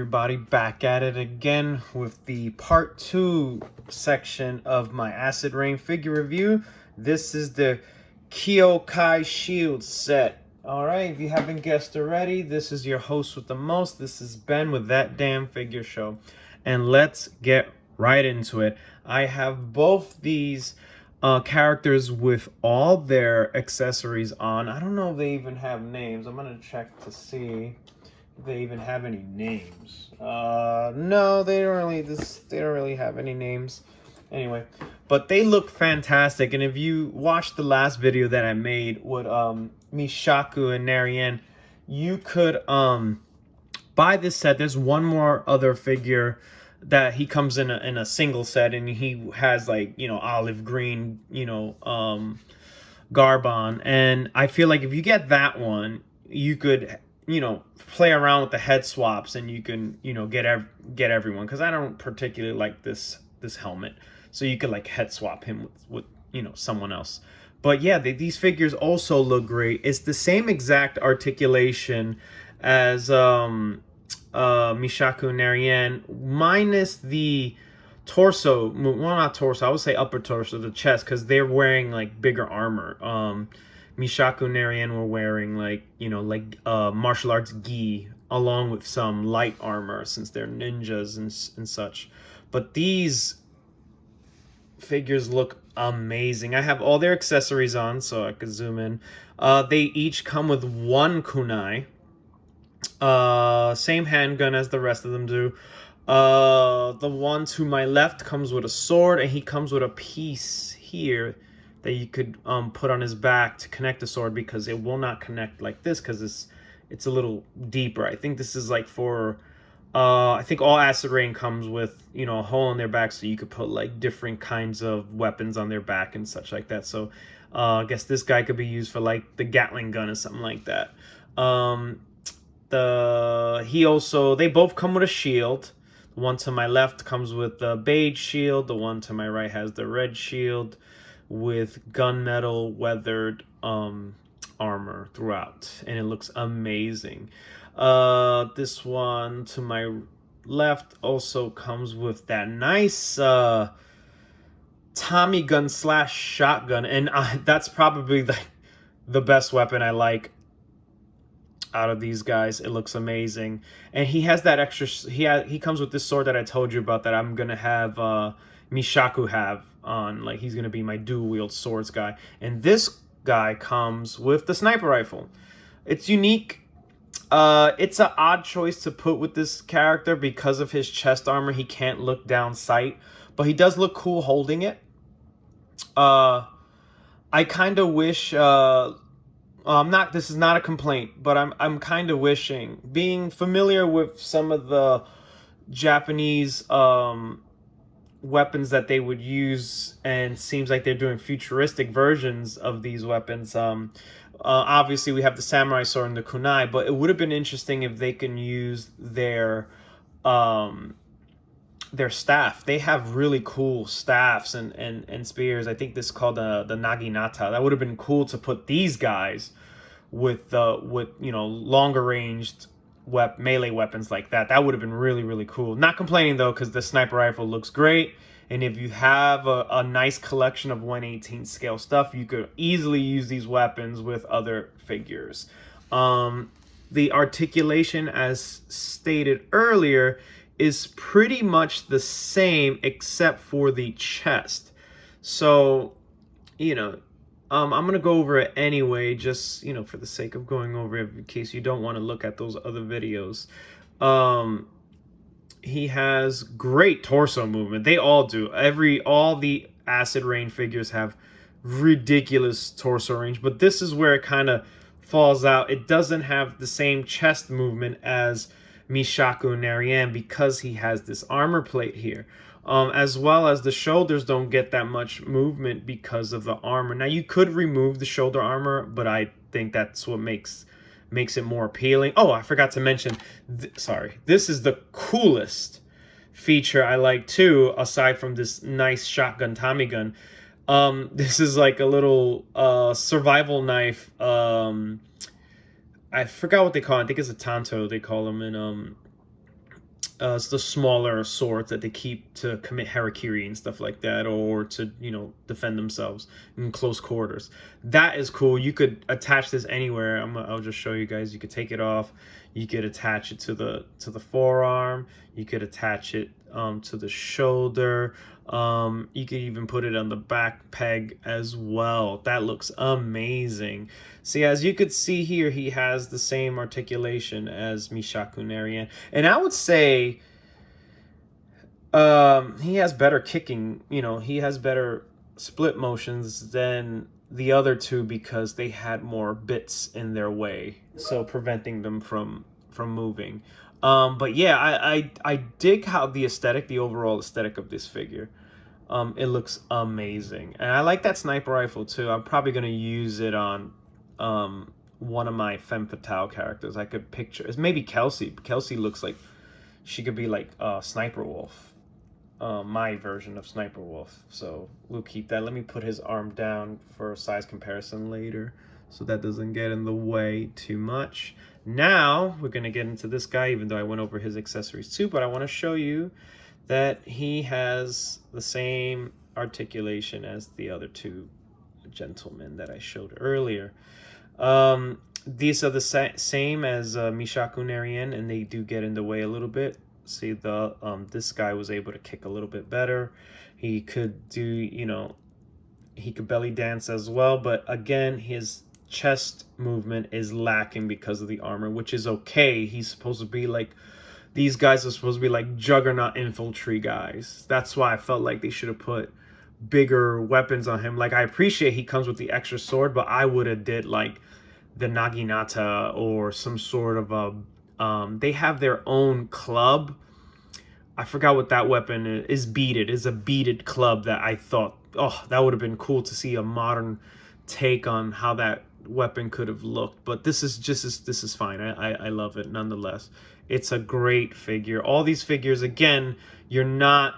everybody, back at it again with the part 2 section of my Acid Rain figure review. This is the Kyoukai shield set. Alright, if you haven't guessed already, this is your host with the most. This is Ben with That Damn Figure Show. And let's get right into it. I have both these characters with all their accessories on. I don't know if they even have names. I'm gonna check to see if they even have any names. No, they don't really have any names. Anyway, but they look fantastic. And if you watched the last video that I made with Mishaku and Narian, you could buy this set. There's one more other figure that he comes in a single set, and he has, like, you know, olive green, you know, garb on. And I feel like if you get that one, you could, you know, play around with the head swaps, and you can, you know, get everyone, because I don't particularly like this helmet, so you could like head swap him with you know, someone else. But yeah, these figures also look great. It's the same exact articulation as Mishaku and Narian, minus the torso. Well, not torso, I would say upper torso, the chest, because they're wearing like bigger armor. Mishaku and Narian were wearing, like, you know, like martial arts gi, along with some light armor, since they're ninjas and such. But these figures look amazing. I have all their accessories on, so I could zoom in. They each come with one kunai. Same handgun as the rest of them do. The one to my left comes with a sword, and he comes with a piece here that you could put on his back to connect the sword, because it will not connect like this, because it's a little deeper. I think this is like for I think all Acid Rain comes with, you know, a hole in their back, so you could put like different kinds of weapons on their back and such like that. So I guess this guy could be used for like the Gatling gun or something like that. They both come with a shield. The one to my left comes with the beige shield. The one to my right has the red shield with gunmetal weathered armor throughout, and it looks amazing. This one to my left also comes with that nice Tommy gun slash shotgun, and that's probably the best weapon I like out of these guys. It looks amazing. And he has that extra, he comes with this sword that I told you about, that I'm gonna have Mishaku have on. Like, he's gonna be my dual wield swords guy. And this guy comes with the sniper rifle. It's unique. It's an odd choice to put with this character because of his chest armor. He can't look down sight, but he does look cool holding it. I kind of wish this is not a complaint, but I'm kind of wishing, being familiar with some of the Japanese weapons that they would use, and seems like they're doing futuristic versions of these weapons. Obviously we have the samurai sword and the kunai, but it would have been interesting if they can use their staff. They have really cool staffs and spears. I think this is called the naginata. That would have been cool to put these guys with you know, longer ranged melee weapons like that. That would have been really cool. Not complaining though, because the sniper rifle looks great, and if you have a nice collection of 1/18 scale stuff, you could easily use these weapons with other figures. The articulation, as stated earlier, is pretty much the same except for the chest. So, you know, I'm gonna go over it anyway, just, you know, for the sake of going over it, in case you don't want to look at those other videos. He has great torso movement. They all do. All the Acid Rain figures have ridiculous torso range, but this is where it kind of falls out. It doesn't have the same chest movement as Mishaku and Narian, because he has this armor plate here. As well as the shoulders don't get that much movement because of the armor. Now, you could remove the shoulder armor, but I think that's what makes it more appealing. Oh, I forgot to mention, this is the coolest feature I like too, aside from this nice shotgun Tommy gun. This is like a little survival knife. I forgot what they call it. I think it's a tanto, they call them in it's the smaller swords that they keep to commit harakiri and stuff like that, or to, you know, defend themselves in close quarters. That is cool. You could attach this anywhere. I'll just show you guys. You could take it off. You could attach it to the forearm. You could attach it to the shoulder. You could even put it on the back peg as well. That looks amazing. See, as you could see here, he has the same articulation as Mishaku Narian. And I would say he has better kicking, you know, he has better split motions than the other two because they had more bits in their way, so preventing them from moving. But yeah, I dig how the aesthetic, the overall aesthetic of this figure. It looks amazing. And I like that sniper rifle too. I'm probably going to use it on one of my femme fatale characters. I could picture, it's maybe Kelsey. Kelsey looks like she could be like Sniper Wolf. My version of Sniper Wolf. So we'll keep that. Let me put his arm down for a size comparison later, so that doesn't get in the way too much. Now we're going to get into this guy, even though I went over his accessories too, but I want to show you that he has the same articulation as the other two gentlemen that I showed earlier. These are the same as Mishaku Narian, and they do get in the way a little bit. See, this guy was able to kick a little bit better. He could do, you know, he could belly dance as well, but again, his chest movement is lacking because of the armor, which is okay. He's supposed to be like, these guys are supposed to be like juggernaut infantry guys. That's why I felt like they should have put bigger weapons on him. Like, I appreciate he comes with the extra sword, but I would have did like the Naginata or some sort of a they have their own club. I forgot what that weapon is. Beaded. It's a beaded club that I thought, oh, that would have been cool to see a modern take on how that weapon could have looked. But this is this is fine. I love it nonetheless. It's a great figure. All these figures, again, you're not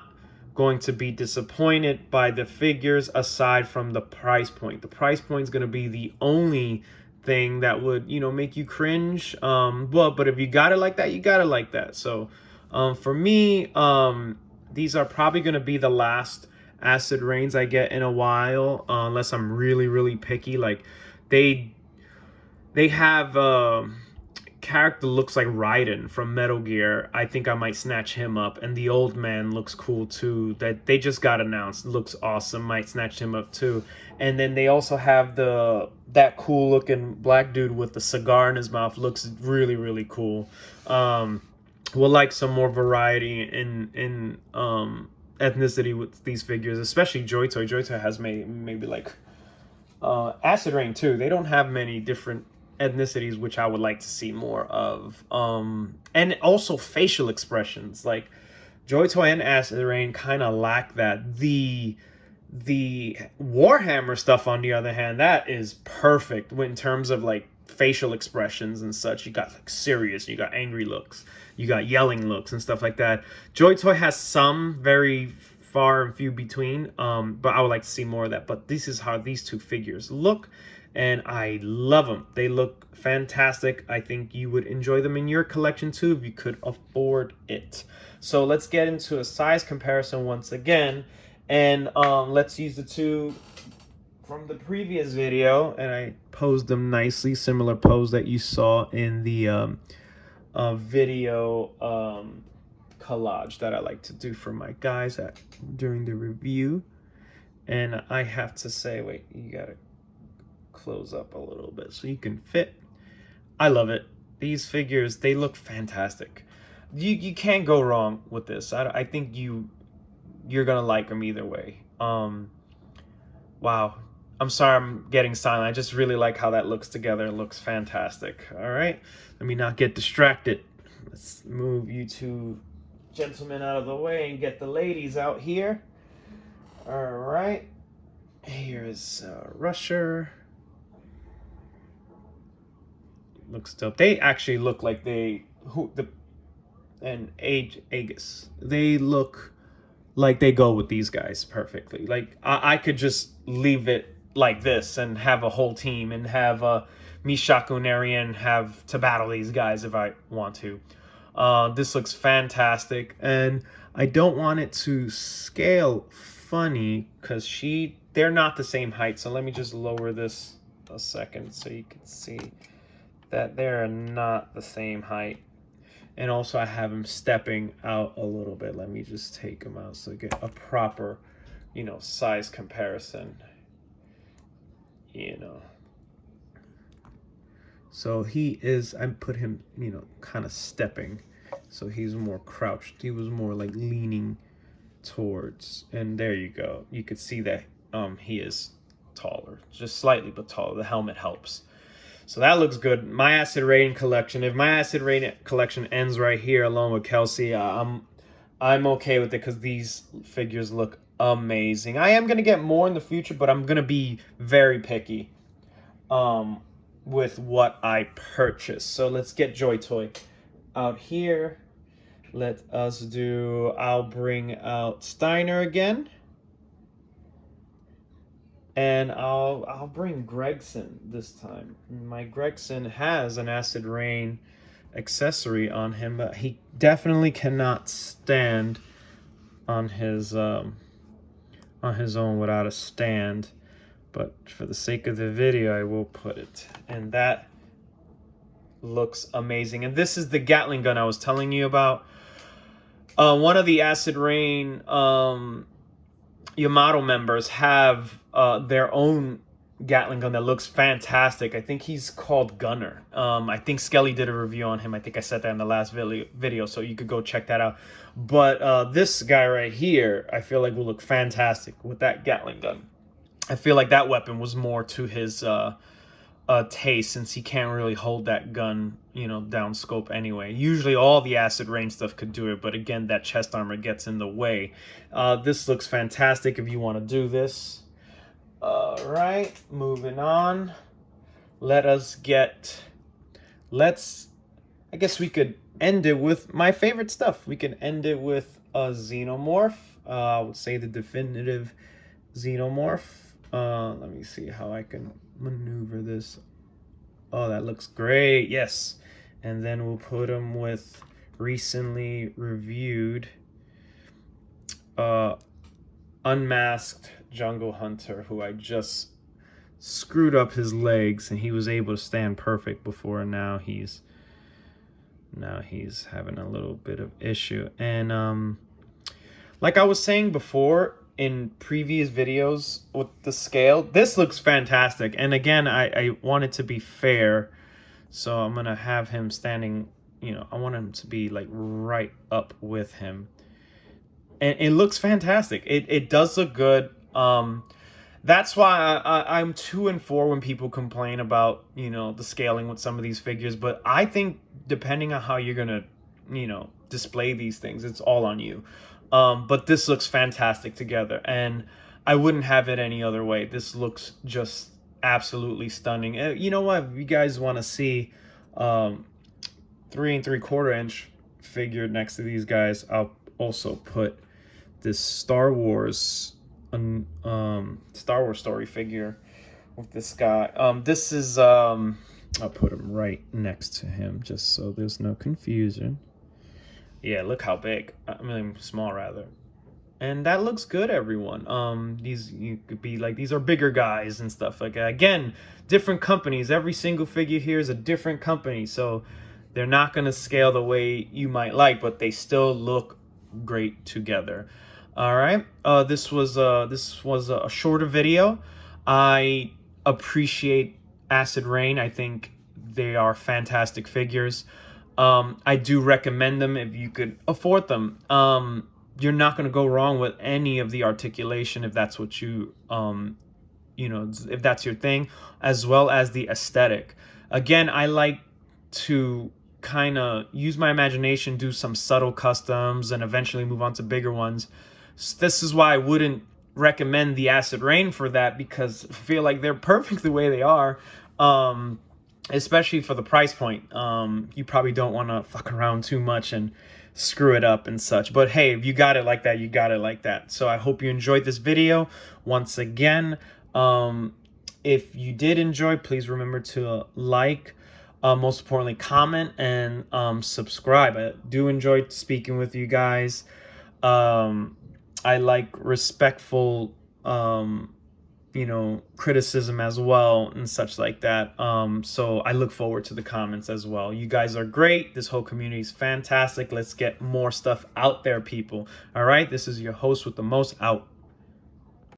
going to be disappointed by the figures aside from the price point. The price point is going to be the only thing that would, you know, make you cringe. Well, but if you got it like that, you got it like that. So for me, these are probably going to be the last acid rains I get in a while, unless I'm really picky. Like, they have character looks like Raiden from Metal Gear. I think I might snatch him up, and the old man looks cool too. That they just got announced, looks awesome. Might snatch him up too. And then they also have that cool looking black dude with the cigar in his mouth. Looks really cool. We'll like some more variety in ethnicity with these figures, especially Joy-Toy. Joy-Toy has maybe like Acid Rain too. They don't have many different ethnicities, which I would like to see more of. And also facial expressions. Like, Joy-Toy and Acid Rain kind of lack that. The Warhammer stuff, on the other hand, that is perfect in terms of like facial expressions and such. You got like serious, you got angry looks, you got yelling looks and stuff like that. Joy-Toy has some, very far and few between, but I would like to see more of that. But this is how these two figures look, and I love them. They look fantastic. I think you would enjoy them in your collection too if you could afford it. So let's get into a size comparison once again, and let's use the two from the previous video, and I posed them nicely, similar pose that you saw in the video collage that I like to do for my guys during the review. And I have to say, wait, you gotta close up a little bit so you can fit. I love it. These figures, they look fantastic. You can't go wrong with this. I think you're gonna like them either way. Wow. I'm sorry I'm getting silent. I just really like how that looks together. It looks fantastic. All right, let me not get distracted. Let's move you two gentlemen out of the way and get the ladies out here. All right, here's Rusher. Looks dope. They actually look like and Aegis. They look like they go with these guys perfectly. Like, I could just leave it like this and have a whole team and have Mishaku Narian have to battle these guys if I want to. This looks fantastic, and I don't want it to scale funny because they're not the same height. So let me just lower this a second so you can see that they're not the same height. And also I have him stepping out a little bit. Let me just take him out so I get a proper, size comparison. So he is, I put him, kind of stepping. So he's more crouched. He was more like leaning towards, and there you go. You could see that he is taller, just slightly, but taller. The helmet helps. So that looks good. My acid rain collection. If my acid rain collection ends right here, along with Kelsey, I'm okay with it because these figures look amazing. I am gonna get more in the future, but I'm gonna be very picky with what I purchase. So let's get Joy Toy out here. Let us do. I'll bring out Steiner again. And I'll bring Gregson this time. My Gregson has an acid rain accessory on him, but he definitely cannot stand on his own without a stand. But for the sake of the video, I will put it. And that looks amazing. And this is the Gatling gun I was telling you about. One of the acid rain Yamato members have their own Gatling gun that looks fantastic. I think he's called Gunner. I think Skelly did a review on him. I think I said that in the last video, so you could go check that out. But this guy right here, I feel like will look fantastic with that Gatling gun. I feel like that weapon was more to his taste, since he can't really hold that gun, down scope anyway. Usually all the acid rain stuff could do it, but again, that chest armor gets in the way. This looks fantastic if you want to do this. All right, moving on. I guess we could end it with my favorite stuff. We can end it with a Xenomorph. I would say the definitive Xenomorph. Let me see how I can maneuver this. Oh, that looks great. Yes. And then we'll put him with recently reviewed unmasked Jungle Hunter, who I just screwed up his legs and he was able to stand perfect before, and now he's having a little bit of issue. And like I was saying before in previous videos with the scale, this looks fantastic. And again, I want it to be fair, so I'm gonna have him standing, I want him to be like right up with him, and it looks fantastic. It does look good. That's why I'm 2 and 4 when people complain about the scaling with some of these figures. But I think depending on how you're gonna display these things, it's all on you. But this looks fantastic together, and I wouldn't have it any other way. This looks just absolutely stunning. You know what? If you guys want to see 3 3/4 inch figure next to these guys, I'll also put this Star Wars story figure with this guy. This is I'll put him right next to him just so there's no confusion. Yeah, look how big. I mean, small rather. And that looks good, everyone. These, you could be like, these are bigger guys and stuff like that. Again, different companies. Every single figure here is a different company, so they're not going to scale the way you might like, but they still look great together. All right. This was a shorter video. I appreciate Acid Rain. I think they are fantastic figures. I do recommend them if you could afford them. You're not going to go wrong with any of the articulation if that's what you, if that's your thing, as well as the aesthetic. Again, I like to kind of use my imagination, do some subtle customs, and eventually move on to bigger ones. So this is why I wouldn't recommend the Acid Rain for that, because I feel like they're perfect the way they are. Especially for the price point. You probably don't want to fuck around too much and screw it up and such. But hey, if you got it like that, you got it like that. So I hope you enjoyed this video. Once again, if you did enjoy, please remember to like, Most importantly, comment and subscribe. I do enjoy speaking with you guys. I like respectful, criticism as well and such like that. So I look forward to the comments as well. You guys are great. This whole community is fantastic. Let's get more stuff out there, people. All right. This is your host with the most, out.